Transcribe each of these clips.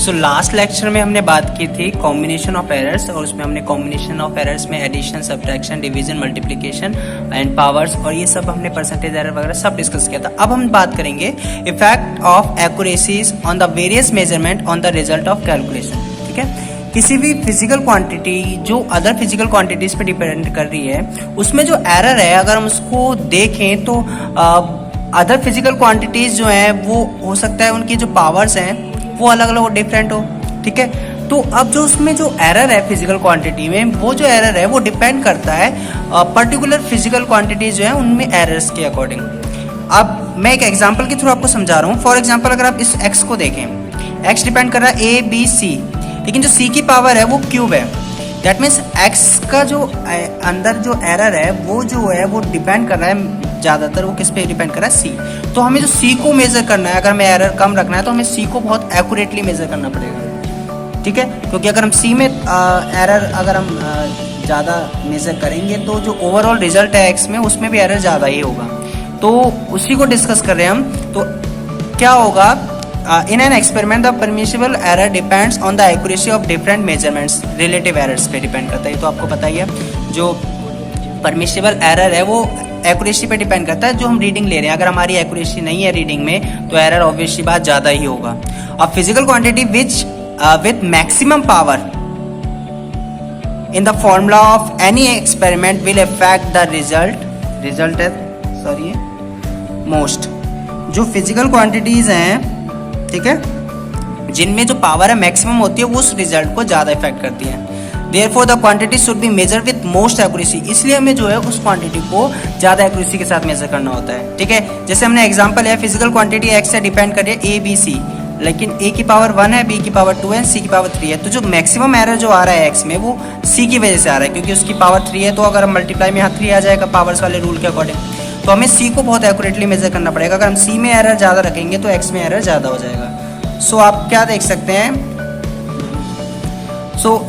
So last lecture में हमने बात की थी कॉम्बिनेशन ऑफ एरर्स, और उसमें हमने कॉम्बिनेशन ऑफ एरर्स में addition, subtraction, division, multiplication and powers और ये सब हमने परसेंटेज एरर वगैरह सब डिस्कस किया था। अब हम बात करेंगे effect of accuracies on the various measurement on the result of calculation. ठीक है, किसी भी फिजिकल क्वांटिटी जो अदर फिजिकल क्वांटिटीज पे डिपेंड कर रही है, उसमें जो एरर है अगर हम उसको देखें तो अदर फिजिकल क्वांटिटीज जो है वो हो सकता है उनकी जो पावर्स हैं वो अलग अलग और डिफरेंट हो। ठीक है, तो अब जो उसमें जो एरर है फिजिकल क्वांटिटी में, वो जो एरर है वो डिपेंड करता है पर्टिकुलर फिजिकल क्वांटिटीज जो है उनमें एरर्स के अकॉर्डिंग। अब मैं एक एग्जांपल के थ्रू आपको समझा रहा हूँ। फॉर एग्जांपल अगर आप इस x को देखें, x डिपेंड कर रहा है a b c, लेकिन जो c की पावर है वो क्यूब है। दैट मीन्स x का जो अंदर जो एरर है वो जो है वो डिपेंड कर रहा है, ज़्यादातर वो किस पे डिपेंड कर रहा है, c। तो हमें जो c को मेजर करना है, अगर हमें एरर कम रखना है तो हमें c को बहुत एक्यूरेटली मेजर करना पड़ेगा। ठीक है, क्योंकि अगर हम c में एरर अगर हम ज़्यादा मेजर करेंगे तो जो ओवरऑल रिजल्ट है x में उसमें भी एरर ज़्यादा ही होगा। तो उसी को डिस्कस कर रहे हैं हम। तो क्या होगा, in an experiment the permissible error depends on the accuracy of different measurements, relative errors पे डिपेंड करता है। तो आपको पता ही है जो परमिसिबल एरर है वो एक्यूरेसी पे डिपेंड करता है जो हम रीडिंग ले रहे हैं। अगर हमारी एक्यूरेसी नहीं है रीडिंग में तो एरर ऑब्वियसली बात ज़्यादा ही होगा। अब physical quantity which with maximum power in the formula of any experiment will affect the result है मोस्ट। जो फिजिकल क्वांटिटीज हैं, ठीक है, जिनमें जो पावर है मैक्सिमम होती है वो उस रिजल्ट को ज़्यादा इफेक्ट करती है। Therefore the quantity should be measured with most accuracy, इसलिए हमें जो है उस क्वांटिटी को ज़्यादा एक्यूरेसी के साथ मेजर करना होता है। ठीक है, जैसे हमने एग्जांपल है फिजिकल क्वांटिटी x से डिपेंड कर रही है a b c, लेकिन a की पावर 1 है, b की पावर 2 है, c की पावर 3 है। तो जो मैक्सिमम एरर जो आ रहा है x में वो c की वजह से आ रहा है, क्योंकि उसकी पावर 3 है। तो अगर हम मल्टीप्लाई में यहाँ 3 आ जाएगा पावर्स वाले रूल के अकॉर्डिंग, तो हमें c को बहुत एक्यूरेटली मेजर करना पड़ेगा। अगर हम c में एरर ज़्यादा रखेंगे तो x में एरर ज़्यादा हो जाएगा। सो आप क्या देख सकते हैं,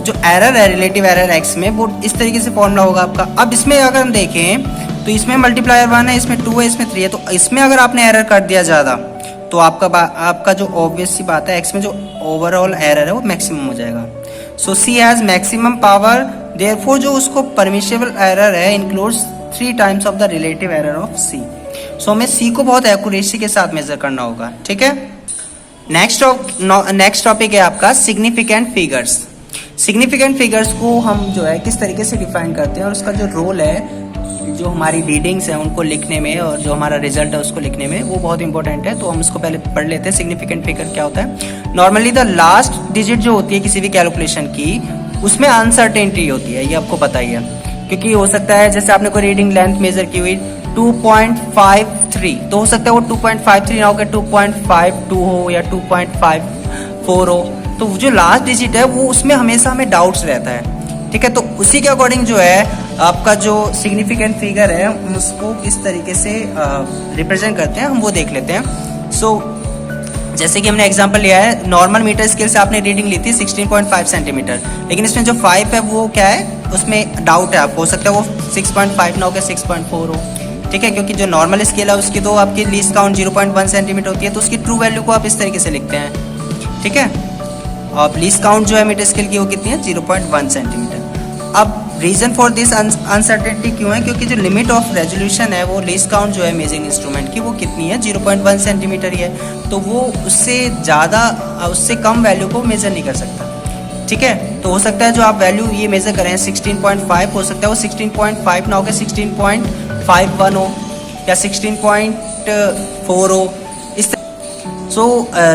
जो एरर है रिलेटिव एरर x में वो इस तरीके से फॉर्मूला होगा आपका। अब इसमें अगर हम देखें तो इसमें मल्टीप्लायर 1 है, इसमें 2 है, इसमें 3 है। तो इसमें अगर आपने एरर कर दिया ज़्यादा तो आपका जो ऑब्वियस सी बात है x में जो ओवरऑल एरर है वो मैक्सिमम हो जाएगा। सो c has maximum power, therefore जो उसको परमिसिबल एरर है includes 3 times of the relative error of c। सो हमें c को बहुत एक्यूरेसी के साथ मेजर करना होगा। ठीक है, नेक्स्ट टॉपिक है आपका सिग्निफिकेंट फिगर्स। सिग्निफिकेंट फिगर्स को हम जो है किस तरीके से डिफाइन करते हैं और उसका जो रोल है जो हमारी रीडिंग्स हैं उनको लिखने में और जो हमारा रिजल्ट है उसको लिखने में, वो बहुत इंपॉर्टेंट है। तो हम उसको पहले पढ़ लेते हैं। सिग्निफिकेंट फिगर क्या होता है? नॉर्मली द लास्ट डिजिट जो होती है किसी भी कैलकुलेशन की, उसमें अनसर्टेनिटी होती है, ये आपको पता ही है। क्योंकि हो सकता है जैसे आपने कोई रीडिंग लेंथ मेजर की हुई 2.53, तो हो सकता है वो 2.53 ना होकर 2.52 हो या 2.54 हो। तो जो लास्ट डिजिट है वो उसमें हमेशा हमें डाउट्स रहता है। ठीक है, तो उसी के अकॉर्डिंग जो है आपका जो सिग्निफिकेंट फिगर है उसको किस तरीके से रिप्रेजेंट करते हैं हम वो देख लेते हैं। सो जैसे कि हमने एग्जांपल लिया है, नॉर्मल मीटर स्केल से आपने रीडिंग ली थी 16.5 सेंटीमीटर, लेकिन इसमें जो 5 है वो क्या है, उसमें डाउट है आपको, हो सकता है वो 6.5 ना हो, 6.4 हो। ठीक है, क्योंकि जो नॉर्मल स्केल है उसकी तो आपकी लीस्ट काउंट 0.1 सेंटीमीटर होती है, तो उसकी ट्रू वैल्यू को आप इस तरीके से लिखते हैं। ठीक है, और लीस्ट काउंट जो है मीटर स्केल की वो कितनी है, 0.1 सेंटीमीटर। अब रीजन फॉर दिस अनसर्टेनिटी क्यों है, क्योंकि जो लिमिट ऑफ रेजोल्यूशन है वो लीस्ट काउंट जो है मेजरिंग इंस्ट्रूमेंट की वो कितनी है, 0.1 सेंटीमीटर ही है। तो वो उससे ज़्यादा उससे कम वैल्यू को मेजर नहीं कर सकता। ठीक है, तो हो सकता है जो आप वैल्यू ये मेजर करें 16.5, हो सकता है वो 16.5 ना होकर 16.51 हो या 16.4 हो। इस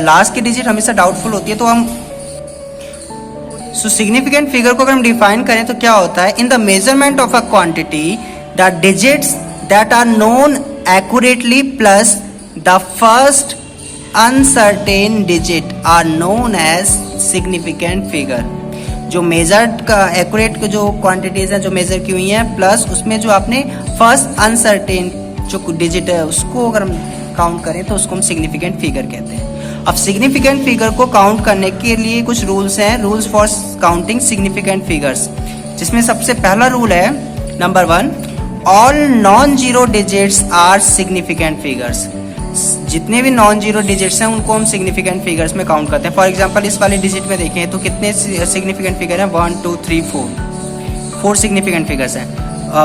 लास्ट की डिजिट हमेशा डाउटफुल होती है। तो हम सिग्निफिकेंट फिगर को अगर हम डिफाइन करें तो क्या होता है, in the measurement of a quantity the digits that are known accurately plus the first uncertain digit are known as significant figure. जो मेजर्ड का एक्यूरेट जो क्वांटिटीज हैं जो मेजर की हुई हैं, प्लस उसमें जो आपने फर्स्ट अनसर्टेन जो डिजिट है उसको अगर हम काउंट करें तो उसको हम सिग्निफिकेंट फिगर कहते हैं। अब सिग्निफिकेंट फिगर को काउंट करने के लिए कुछ रूल्स हैं, rules for counting significant figures, जिसमें सबसे पहला रूल है number 1, all non zero digits are significant figures. जितने भी नॉन जीरो डिजिट्स हैं उनको हम सिग्निफिकेंट फिगर्स में काउंट करते हैं। फॉर एग्जांपल इस वाले डिजिट में देखें तो कितने सिग्निफिकेंट फिगर हैं, 1 2 3 4 सिग्निफिकेंट फिगर्स हैं।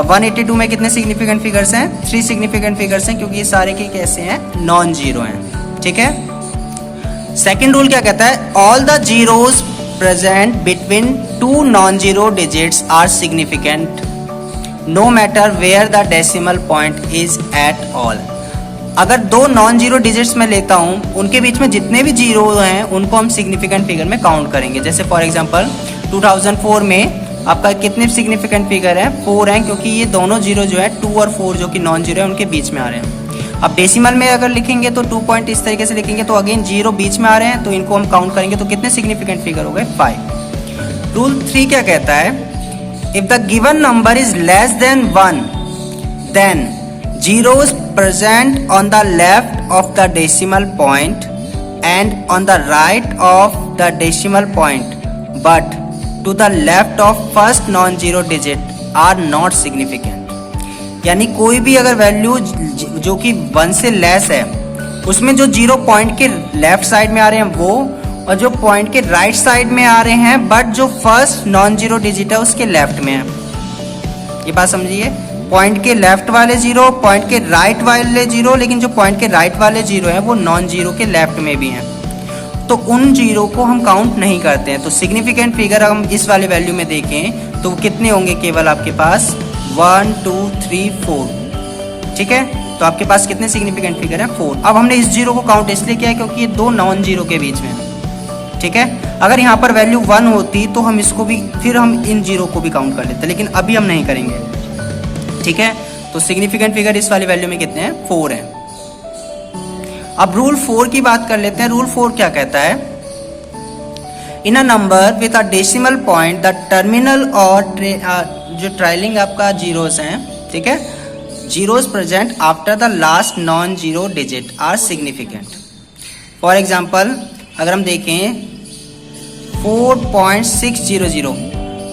182 में कितने सिग्निफिकेंट फिगर्स हैं, 3 सिग्निफिकेंट फिगर्स हैं, क्योंकि ये सारे के कैसे हैं, नॉन जीरो हैं। ठीक है। सेकेंड रूल क्या कहता है, all the zeros present between two non zero digits are significant no matter where the decimal point is at all. अगर दो नॉन जीरो डिजिट्स में लेता हूं, उनके बीच में जितने भी जीरो हैं उनको हम सिग्निफिकेंट फिगर में काउंट करेंगे। जैसे फॉर एग्जांपल 2004 में आपका कितने सिग्निफिकेंट फिगर है, 4 हैं, क्योंकि ये दोनों जीरो जो है 2 और 4 जो कि नॉन जीरो है उनके बीच में आ रहे हैं। अब डेसिमल में अगर लिखेंगे तो 2 पॉइंट इस तरीके से लिखेंगे, तो अगेन जीरो बीच में आ रहे हैं, तो इनको हम काउंट करेंगे तो कितने सिग्निफिकेंट फिगर हो गए, 5। रूल 3 क्या कहता है, if the given number is less than 1 then zeros present on the left of the decimal point and on the right of the decimal point but to the left of first non-zero digit are not significant। यानी कोई भी अगर value जो कि 1 से less है उसमें जो जीरो पॉइंट के लेफ्ट साइड में आ रहे हैं वो, और जो पॉइंट के राइट साइड में आ रहे हैं बट जो फर्स्ट नॉन जीरो डिजिट है उसके लेफ्ट में है। ये बात समझिए, पॉइंट के लेफ्ट वाले जीरो, पॉइंट के राइट वाले जीरो, लेकिन जो पॉइंट के राइट वाले जीरो है वो नॉन जीरो के लेफ्ट में भी हैं, तो उन जीरो को हम काउंट नहीं करते हैं। तो सिग्निफिकेंट फिगर हम इस वाले वैल्यू में देखें तो कितने होंगे, केवल आपके पास 1 2 3 4। ठीक है, तो आपके पास कितने सिग्निफिकेंट फिगर है, 4। अब हमने इस जीरो को काउंट इसलिए किया है क्योंकि ये दो नॉन जीरो के बीच में है। ठीक है, अगर यहाँ पर वैल्यू 1 होती तो हम इसको भी, फिर हम इन जीरो को भी काउंट कर लेते, लेकिन अभी हम नहीं करेंगे। ठीक है, तो सिग्निफिकेंट फिगर इस वाली वैल्यू में कितने हैं, 4 हैं। अब रूल 4 की बात कर लेते हैं। रूल 4 क्या कहता है, in a number with a decimal point the terminal और जो ट्राइलिंग आपका जीरोस हैं, ठीक है, zeros present after the last non zero digit are significant. For example अगर हम देखें 4.600,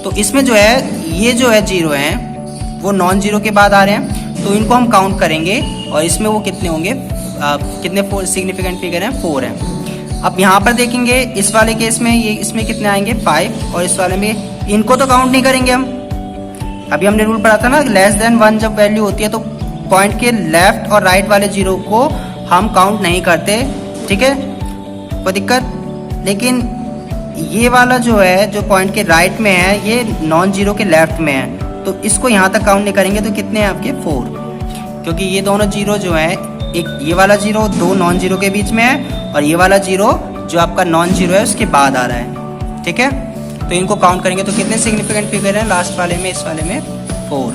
तो इसमें जो है ये जो है जीरो हैं वो नॉन जीरो के बाद आ रहे हैं, तो इनको हम काउंट करेंगे और इसमें वो कितने होंगे, कितने 4 सिग्निफिकेंट फिगर हैं, 4 हैं। अब यहाँ पर देखेंगे इस वाले केस में ये इसमें कितने आएंगे, 5, और इस वाले में इनको तो काउंट नहीं करेंगे हम। अभी हमने रूल पढ़ा था ना, लेस देन 1 जब वैल्यू होती है तो पॉइंट के लेफ्ट और राइट वाले जीरो को हम काउंट नहीं करते। ठीक है, कोई दिक्कत, लेकिन ये वाला जो है जो पॉइंट के राइट में है ये नॉन जीरो के लेफ्ट में है, तो इसको यहाँ तक काउंट नहीं करेंगे। तो कितने हैं आपके, 4, क्योंकि ये दोनों जीरो जो है, एक ये वाला जीरो दो नॉन जीरो के बीच में है और ये वाला जीरो जो आपका नॉन जीरो है उसके बाद आ रहा है। ठीक है, तो इनको काउंट करेंगे तो कितने सिग्निफिकेंट फिगर हैं लास्ट वाले में, इस वाले में 4,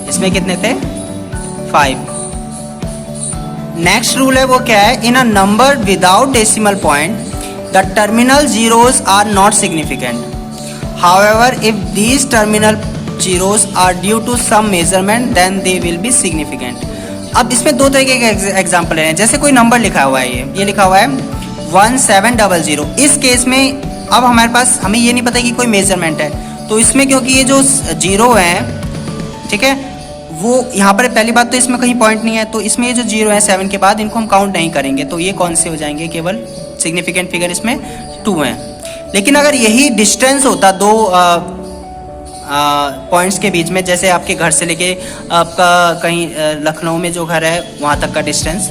इसमें कितने थे, 5। नेक्स्ट रूल है वो क्या है, in a number without decimal point the terminal zeros are not significant. However if these terminal zeros are due to some measurement then they will be significant. अब इसमें दो तरीके के एग्जांपल हैं। जैसे कोई नंबर लिखा हुआ है, ये लिखा हुआ है 1700। इस केस में अब हमारे पास, हमें ये नहीं पता कि कोई मेजरमेंट है, तो इसमें क्योंकि ये जो जीरो है, ठीक है, वो यहाँ पर पहली बात तो इसमें कहीं पॉइंट नहीं है, तो इसमें ये जो जीरो है 7 के बाद इनको हम काउंट नहीं करेंगे, तो ये कौन से हो जाएंगे, केवल सिग्निफिकेंट फिगर इसमें 2 हैं। लेकिन अगर यही डिस्टेंस होता दो पॉइंट्स के बीच में, जैसे आपके घर से लेके आपका कहीं लखनऊ में जो घर है वहाँ तक का डिस्टेंस,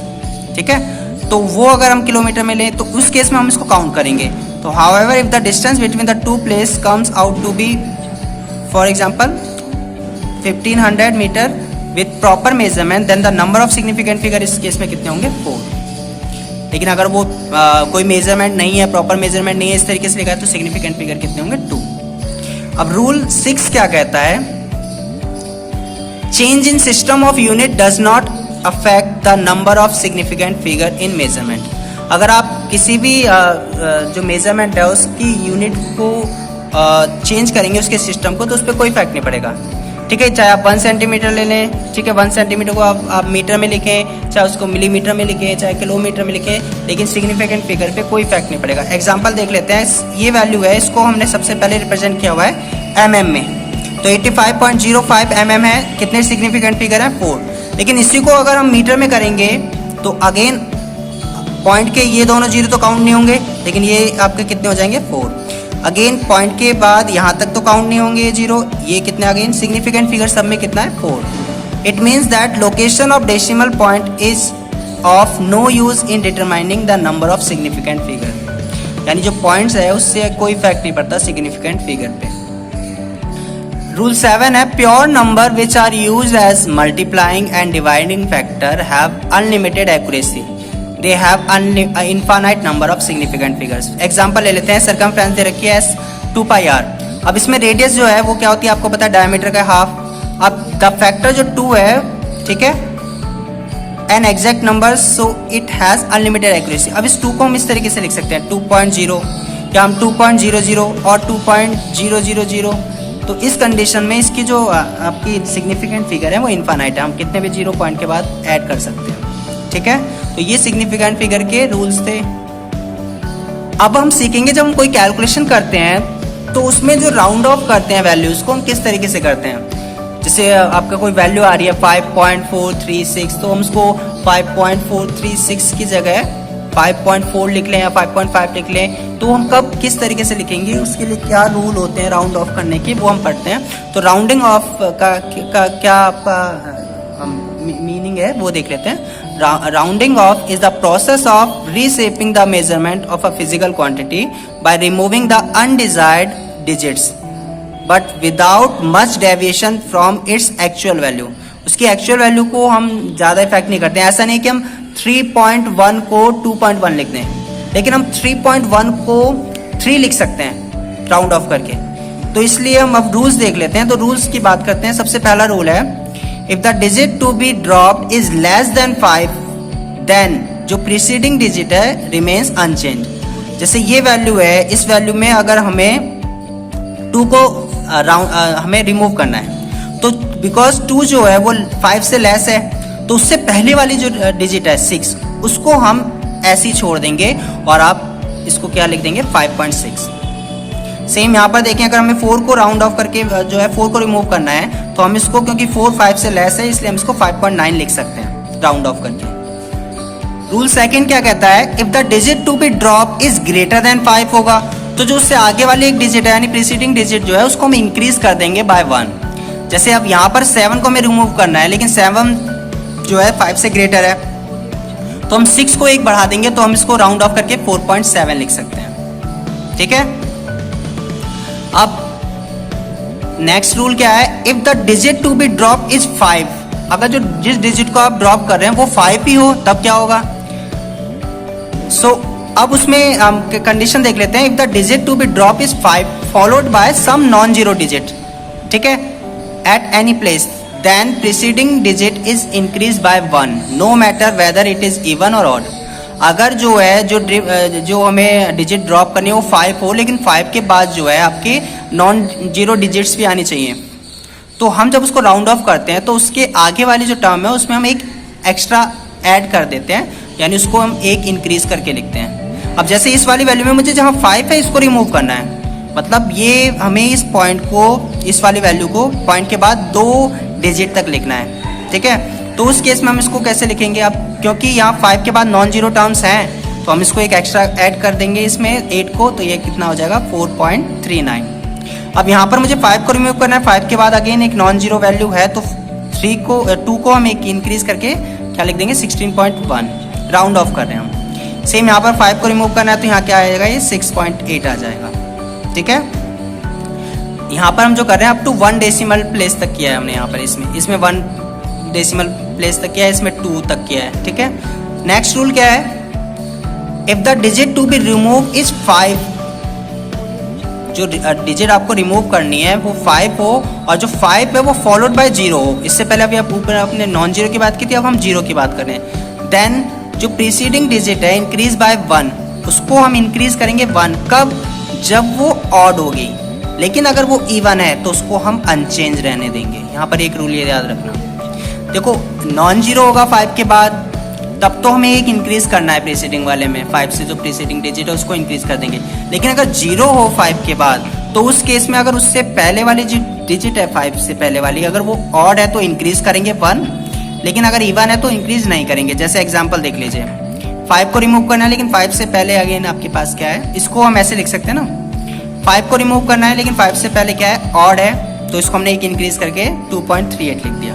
ठीक है, तो वो अगर हम किलोमीटर में लें तो उस केस में हम इसको काउंट करेंगे। तो however if the distance between the two place comes out to be for example 1500 metre with proper measurement then the number of significant figure इस केस में कितने होंगे, 4। लेकिन अगर वो कोई मेजरमेंट नहीं है, प्रॉपर मेजरमेंट नहीं है, इस तरीके से लिखा है, तो सिग्निफिकेंट फिगर कितने होंगे, 2। अब रूल 6 क्या कहता है, change in system of unit does not affect the number of significant figure in measurement. अगर आप किसी भी जो मेजरमेंट है उसकी यूनिट को चेंज करेंगे, उसके सिस्टम को, तो उस पर कोई इफेक्ट नहीं पड़ेगा। ठीक है, चाहे आप 1 सेंटीमीटर ले लें, ठीक है, 1 सेंटीमीटर को आप मीटर में लिखें, चाहे उसको मिलीमीटर में लिखें, चाहे किलोमीटर में लिखें, लेकिन सिग्निफिकेंट फिगर पे कोई इफेक्ट नहीं पड़ेगा। एग्जांपल देख लेते हैं, ये वैल्यू है, इसको हमने सबसे पहले रिप्रेजेंट किया हुआ है mm में, तो 85.05 mm है, कितने सिग्निफिकेंट फिगर है, 4। लेकिन इसी को अगर हम मीटर में करेंगे तो अगेन पॉइंट के ये दोनों जीरो तो काउंट नहीं होंगे, लेकिन ये आपके कितने हो जाएंगे 4। अगेन पॉइंट के बाद यहाँ तक तो काउंट नहीं होंगे ये जीरो, ये कितने अगेन सिग्निफिकेंट फिगर सब में कितना है 4। It means that location of decimal point is of no use in determining the number of significant figure, यानी जो पॉइंट्स है उससे कोई इफेक्ट नहीं पड़ता सिग्निफिकेंट फिगर पे। रूल 7 है pure number which are use as multiplying and dividing factor have unlimited accuracy, they have infinite number of significant figures. Example ले लेते हैं, सर्कमफ्रेंस दे रखी है एस 2πr। अब इसमें रेडियस जो है वो क्या होती है आपको पता है, डायमीटर का हाफ। अब द फैक्टर जो 2 है, ठीक है, an exact number, so it has unlimited accuracy. अब इस 2 को हम इस तरीके से लिख सकते हैं 2.0, या हम 2.00 और 2.000। तो इस कंडीशन में इसकी जो आपकी सिग्निफिकेंट फिगर है वो इनफाइनाइट है, हम कितने भी 0 पॉइंट के बाद ऐड कर सकते हैं, ठीक है। तो ये सिग्निफिकेंट फिगर के रूल्स थे। अब हम सीखेंगे जब हम कोई कैलकुलेशन करते हैं तो उसमें जो राउंड ऑफ करते हैं वैल्यूज को हम किस तरीके से करते हैं। जैसे आपका कोई वैल्यू आ रही है 5.436, तो हम उसको 5.436 की जगह 5.4 लिख लें या 5.5 लिख लें, तो हम कब किस तरीके से लिखेंगे, उसके लिए क्या रूल होते हैं राउंड ऑफ करने के, वो हम पढ़ते हैं। तो राउंडिंग ऑफ का क्या आपका मीनिंग है वो देख लेते हैं। Rounding off is the process of reshaping the measurement of a physical quantity by removing the undesired digits but without much deviation from its actual value. उसकी एक्चुअल वैल्यू को हम ज़्यादा इफेक्ट नहीं करते हैं। ऐसा नहीं कि हम 3.1 को 2.1 लिख दें, लेकिन हम 3.1 को 3 लिख सकते हैं राउंड ऑफ करके। तो इसलिए हम अब रूल्स देख लेते हैं। तो रूल्स की बात करते हैं। सबसे पहला रूल है, if the digit to be dropped is less than 5 then जो प्रीसीडिंग डिजिट है रिमेन्स अनचेंज। जैसे ये वैल्यू है, इस वैल्यू में अगर हमें 2 को हमें रिमूव करना है, तो बिकॉज 2 जो है वो 5 से लेस है, तो उससे पहले वाली जो डिजिट है 6, उसको हम ऐसे ही छोड़ देंगे और आप इसको क्या लिख देंगे 5.6। सेम यहाँ पर देखें, अगर हमें 4 को राउंड ऑफ करके जो है 4 को रिमूव करना है, तो हम इसको, क्योंकि 4 5 से लेस है, इसलिए हम इसको 5.9 लिख सकते हैं राउंड ऑफ करके। रूल सेकंड क्या कहता है, if the digit to be drop is greater than 5 होगा, तो जो उससे आगे वाली एक डिजिट है यानी प्रीसीडिंग डिजिट जो है उसको हम इंक्रीज कर देंगे बाय 1। जैसे अब यहाँ पर 7 को हमें रिमूव करना है, लेकिन 7 जो है 5 से ग्रेटर है, तो हम 6 को 1 बढ़ा देंगे, तो हम इसको राउंड ऑफ करके 4.7 लिख सकते हैं, ठीक है। अब नेक्स्ट रूल क्या है, if the digit to be drop is 5, अगर जो जिस डिजिट को आप ड्रॉप कर रहे हैं वो 5 ही हो, तब क्या होगा। अब उसमें हम कंडीशन देख लेते हैं, if the digit to be drop is 5 followed by some non zero digit, ठीक है, at any place, then preceding digit is increase by 1 no matter whether it is even or odd. अगर जो है जो हमें डिजिट ड्रॉप करनी है वो 5 हो, लेकिन 5 के बाद जो है आपकी नॉन जीरो डिजिट्स भी आनी चाहिए, तो हम जब उसको राउंड ऑफ करते हैं तो उसके आगे वाली जो टर्म है उसमें हम एक एक्स्ट्रा ऐड कर देते हैं, यानी उसको हम 1 इंक्रीज करके लिखते हैं। अब जैसे इस वाली वैल्यू में मुझे जहाँ 5 है इसको रिमूव करना है, मतलब ये हमें इस पॉइंट को, इस वाली वैल्यू को पॉइंट के बाद 2 डिजिट तक लिखना है, ठीक है। तो उस केस में हम इसको कैसे लिखेंगे, अब क्योंकि यहाँ 5 के बाद नॉन जीरो टर्म्स हैं, तो हम इसको एक एक्स्ट्रा ऐड कर देंगे इसमें 8 को, तो ये कितना हो जाएगा 4.39। अब यहाँ पर मुझे 5 को रिमूव करना है, 5 के बाद अगेन एक नॉन जीरो वैल्यू है, तो 2 को हम एक इंक्रीज करके क्या लिख देंगे 16.1, राउंड ऑफ कर रहे हैं हम। सेम यहाँ पर 5 को रिमूव करना है, तो यहाँ क्या आ जाएगा, ये 6.8 आ जाएगा, ठीक है। यहाँ पर हम जो कर रहे हैं अप टू 1 डेसिमल प्लेस तक किया है हमने, यहाँ पर इसमें 1 डेसिमल प्लेस तक किया है, इसमें 2 तक किया है, ठीक है। नेक्स्ट रूल क्या है, if the digit to be remove is 5, जो डिजिट आपको रिमूव करनी है वो 5 हो और जो 5 है वो फॉलोड बाय 0 हो। इससे पहले अभी आप ऊपर अपने नॉन जीरो की बात की थी, अब हम 0 की बात कर रहे हैं। देन जो प्रीसीडिंग डिजिट है इंक्रीज बाय 1, उसको हम इंक्रीज करेंगे 1, कब, जब वो ऑड होगी, लेकिन अगर वो इवन है तो उसको हम अनचेंज रहने देंगे। यहाँ पर एक रूल ये याद रखना, देखो नॉन जीरो होगा 5 के बाद, तब तो हमें एक इंक्रीज करना है प्रीसीडिंग वाले में, 5 से जो प्रीसीडिंग डिजिट है उसको इंक्रीज कर देंगे। लेकिन अगर 0 हो 5 के बाद, तो उस केस में अगर उससे पहले वाली जो डिजिट है 5 से पहले वाली, अगर वो ऑड है तो इंक्रीज करेंगे 1, लेकिन अगर इवन है तो इंक्रीज नहीं करेंगे। जैसे एग्जांपल देख लीजिए, 5 को रिमूव करना है, लेकिन 5 से पहले अगेन आपके पास क्या है, इसको हम ऐसे लिख सकते हैं ना, 5 को रिमूव करना है लेकिन 5 से पहले क्या है, ऑड है, तो इसको हमने एक इंक्रीज करके 2.38 लिख दिया।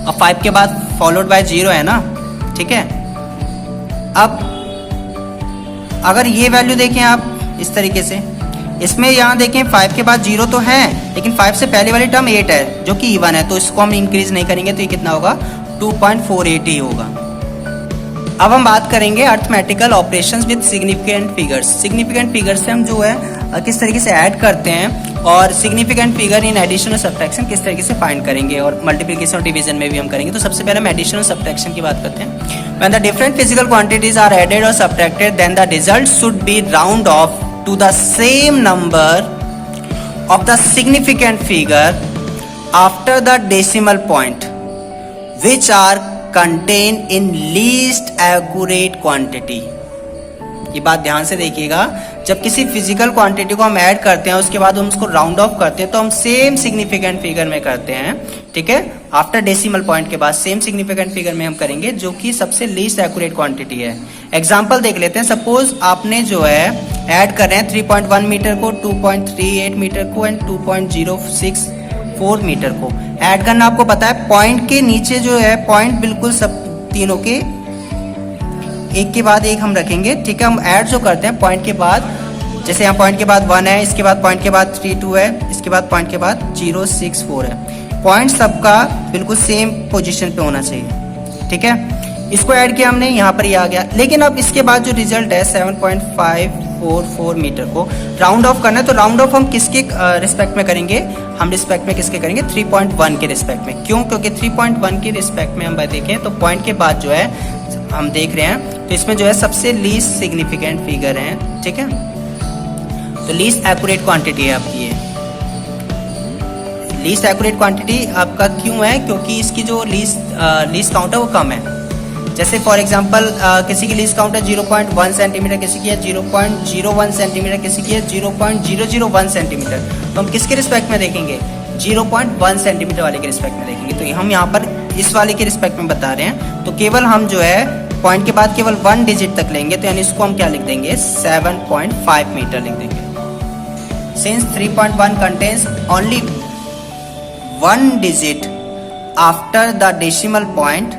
अब 5 के बाद फॉलोड बाय 0 है ना, ठीक है। अब अगर ये वैल्यू देखें आप इस तरीके से, इसमें यहाँ देखें 5 के बाद 0 तो है, लेकिन 5 से पहले वाली टर्म 8 है जो कि इवन है, तो इसको हम इंक्रीज नहीं करेंगे, तो ये कितना होगा, 2.48 ही होगा। अब हम बात करेंगे arithmetical operations with significant figures. Significant figures से हम जो है किस तरीके से ऐड करते हैं, और सिग्निफिकेंट फिगर इन एडिशन और सब्ट्रैक्शन किस तरीके से फाइंड करेंगे, और मल्टीप्लिकेशन और डिवीजन में भी हम करेंगे। तो सबसे पहले हम एडिशन और सब्ट्रैक्शन की बात करते हैं। When the different physical quantities are added और subtracted, then the result should be round off to the same number of the significant figure after the decimal point which are contained in least accurate quantity। ये बात ध्यान से देखिएगा, जब किसी physical quantity को हम ऐड करते हैं उसके बाद हम उसको राउंड ऑफ करते हैं, तो हम सेम सिग्निफिकेंट फिगर में करते हैं, ठीक है। आफ्टर डेसिमल पॉइंट के बाद सेम सिग्निफिकेंट फिगर में हम करेंगे जो कि सबसे लीस्ट एक्यूरेट क्वांटिटी है। एग्जांपल देख लेते हैं। सपोज आपने जो है ऐड कर रहे हैं 3.1 मीटर को, 2.38 मीटर को एंड 2.064 मीटर को ऐड करना। आपको पता है पॉइंट के नीचे जो है, पॉइंट बिल्कुल सब तीनों के एक के बाद एक हम रखेंगे, ठीक है। हम ऐड जो करते हैं पॉइंट के बाद, जैसे यहाँ पॉइंट के बाद 1 है, इसके बाद पॉइंट के बाद 32 है, इसके बाद पॉइंट के बाद 064 है। पॉइंट सबका बिल्कुल सेम पोजीशन पे होना चाहिए, ठीक है। इसको ऐड किया हमने, यहाँ पर ये आ गया। लेकिन अब इसके बाद जो रिजल्ट है 7.544 मीटर को राउंड ऑफ करना है, तो राउंड ऑफ हम किसके रिस्पेक्ट में करेंगे, हम रिस्पेक्ट में किसके करेंगे, 3.1 के रिस्पेक्ट में। क्यों? क्योंकि 3.1 के रिस्पेक्ट में हम देखें तो पॉइंट के बाद जो है हम देख रहे हैं, तो इसमें जो है सबसे लीस्ट सिग्निफिकेंट फिगर है, ठीक है। तो लीस्ट एक्यूरेट क्वांटिटी है आपकी ये। लीस्ट एक्यूरेट क्वांटिटी आपका क्यों है? क्योंकि इसकी जो लीस्ट काउंट है वो कम है। जैसे फॉर एग्जांपल किसी की लीस्ट काउंट है 0.1 सेंटीमीटर, किसी की है 0.01 सेंटीमीटर, किसी की है 0.001 सेंटीमीटर, तो हम किसके रिस्पेक्ट में देखेंगे, 0.1 सेंटीमीटर वाले के रिस्पेक्ट में देखेंगे। तो हम यहाँ पर इस वाले के रिस्पेक्ट में बता रहे हैं, तो केवल हम जो है पॉइंट के बाद केवल 1 डिजिट तक लेंगे, तो यानी इसको हम क्या लिख देंगे, 7.5 मीटर लिख देंगे। Since 3.1 contains only 1 digit after the decimal point,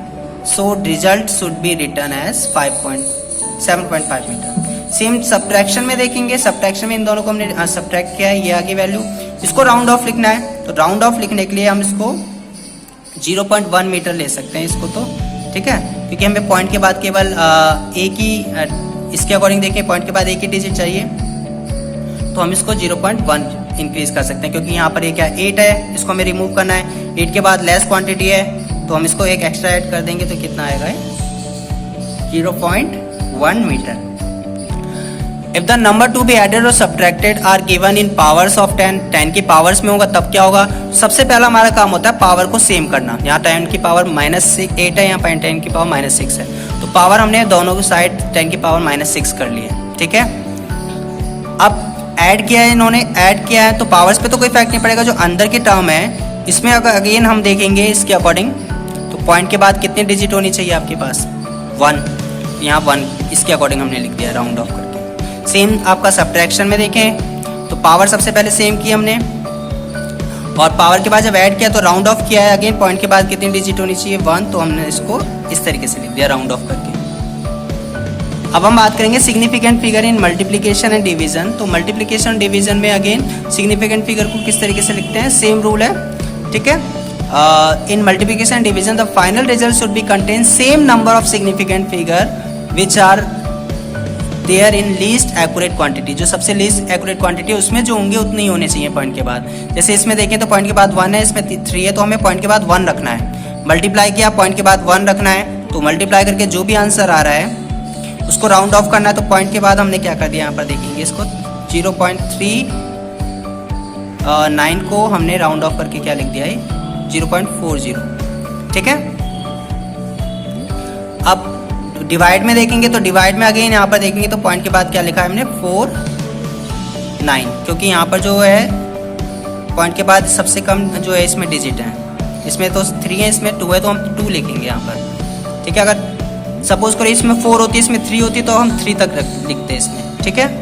so result should be written as 7.5 metre. Same subtraction में देखेंगे, सब्ट्रैक्शन में इन दोनों को हमने सब्ट्रैक्ट किया है, ये आगे वैल्यू, इसको राउंड ऑफ लिखना है, तो राउंड ऑफ लिखने के लिए हम इसको 0.1 मीटर ले सकते हैं इसको, तो ठीक है, क्योंकि हमें पॉइंट के बाद केवल एक ही, इसके अकॉर्डिंग देखें पॉइंट के बाद एक ही डिजिट चाहिए, तो हम इसको 0.1 इंक्रीज कर सकते हैं। क्योंकि यहाँ पर ये क्या 8 है, इसको हमें रिमूव करना है, 8 के बाद लेस क्वांटिटी है, तो हम इसको एक एक्स्ट्रा ऐड कर देंगे, तो कितना आएगा, 0.1 metre. If the number to be added और subtracted are given in powers of 10 की पावर्स में होगा, तब क्या होगा, सबसे पहला हमारा काम होता है पावर को सेम करना। यहाँ 10 की पावर -8 है, यहाँ पर 10 की पावर -6 है, तो पावर हमने दोनों की साइड 10 की पावर -6 कर ली है, ठीक है। अब ऐड किया है, इन्होंने ऐड किया है, तो पावर्स पे तो कोई इफेक्ट नहीं पड़ेगा। जो अंदर की टर्म है इसमें अगर अगेन हम देखेंगे इसके अकॉर्डिंग, तो पॉइंट के बाद कितने डिजिट होनी चाहिए आपके पास, 1, यहाँ 1, इसके अकॉर्डिंग हमने लिख दिया राउंड ऑफ करके। सेम आपका सब्ट्रैक्शन में देखें तो पावर सबसे पहले सेम की हमने, और पावर के बाद जब ऐड किया तो राउंड ऑफ किया है, अगेन पॉइंट के बाद कितनी डिजिट होनी चाहिए, 1, तो हमने इसको इस तरीके से लिख दिया राउंड ऑफ करके। अब हम बात करेंगे significant figure in multiplication and division. तो मल्टीप्लिकेशन डिवीजन में अगेन सिग्निफिकेंट फिगर को किस तरीके से लिखते हैं, सेम रूल है, ठीक है। In multiplication and division, the final result should be contain same number of significant figure which are there in least accurate quantity। जो सबसे least accurate quantity है उसमें जो होंगे उतने ही होने चाहिए पॉइंट के बाद। जैसे इसमें देखें तो पॉइंट के बाद 1 है, इसमें 3 है, तो हमें पॉइंट के बाद 1 रखना है। मल्टीप्लाई किया, पॉइंट के बाद 1 रखना है, तो मल्टीप्लाई करके जो भी आंसर आ रहा है उसको राउंड ऑफ करना है। तो पॉइंट के बाद हमने क्या कर दिया, यहाँ पर देखेंगे इसको 0.39 को हमने राउंड ऑफ करके क्या लिख दिया है, 0.40, ठीक है। अब डिवाइड में देखेंगे तो डिवाइड में अगेन यहाँ पर देखेंगे तो पॉइंट के बाद क्या लिखा है हमने, 49, क्योंकि यहाँ पर जो है पॉइंट के बाद सबसे कम जो है इसमें डिजिट है, इसमें तो 3 है, इसमें 2 है, तो हम 2 लिखेंगे यहाँ पर, ठीक है। अगर सपोज करो इसमें 4 होती है, इसमें 3 होती है, तो हम 3 तक लिखते हैं इसमें, ठीक है।